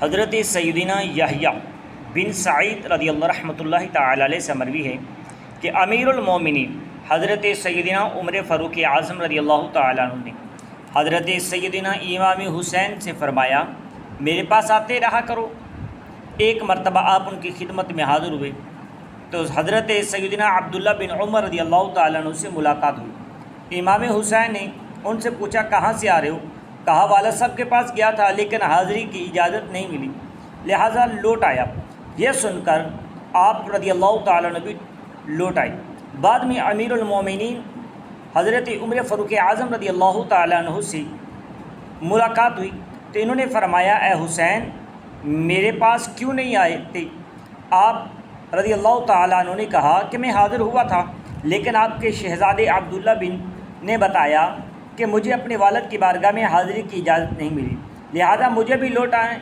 حضرت سیدنا یحییٰ بن سعید رضی اللہ رحمۃ اللہ تعالی علیہ سے مروی ہے کہ امیر المومنین حضرت سیدنا عمر فاروق اعظم رضی اللہ تعالیٰ عنہ نے حضرت سیدنا امام حسین سے فرمایا میرے پاس آتے رہا کرو۔ ایک مرتبہ آپ ان کی خدمت میں حاضر ہوئے تو حضرت سیدنا عبداللہ بن عمر رضی اللہ تعالیٰ عنہ سے ملاقات ہوئی۔ امام حسین نے ان سے پوچھا کہاں سے آ رہے ہو؟ کہا والد صاحب کے پاس گیا تھا لیکن حاضری کی اجازت نہیں ملی لہٰذا لوٹ آیا۔ یہ سن کر آپ رضی اللہ تعالیٰ عنہ بھی لوٹ آئے۔ بعد میں امیر المومنین حضرت عمر فاروق اعظم رضی اللہ تعالیٰ عنہ سے ملاقات ہوئی تو انہوں نے فرمایا اے حسین میرے پاس کیوں نہیں آئے تھے؟ آپ رضی اللہ تعالیٰ عنہ نے کہا کہ میں حاضر ہوا تھا لیکن آپ کے شہزادے عبداللہ بن نے بتایا کہ مجھے اپنے والد کی بارگاہ میں حاضری کی اجازت نہیں ملی لہذا مجھے بھی لوٹ آئیں،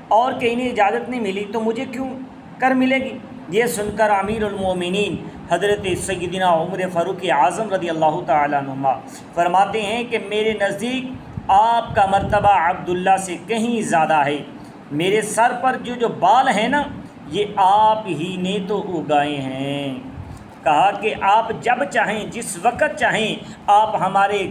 اور کہ انہیں اجازت نہیں ملی تو مجھے کیوں کر ملے گی؟ یہ سن کر امیر المومنین حضرت سیدنا عمر فاروق اعظم رضی اللہ تعالیٰ عنہ فرماتے ہیں کہ میرے نزدیک آپ کا مرتبہ عبداللہ سے کہیں زیادہ ہے۔ میرے سر پر جو بال ہیں نا یہ آپ ہی نے تو اگائے ہیں۔ کہا کہ آپ جب چاہیں جس وقت چاہیں آپ ہمارے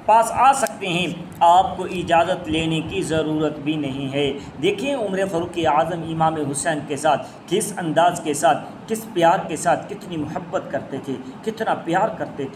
پاس آ سکتے ہیں، آپ کو اجازت لینے کی ضرورت بھی نہیں ہے۔ دیکھیں عمر فاروق اعظم امام حسین کے ساتھ کس انداز کے ساتھ، کس پیار کے ساتھ، کتنی محبت کرتے تھے، کتنا پیار کرتے تھے۔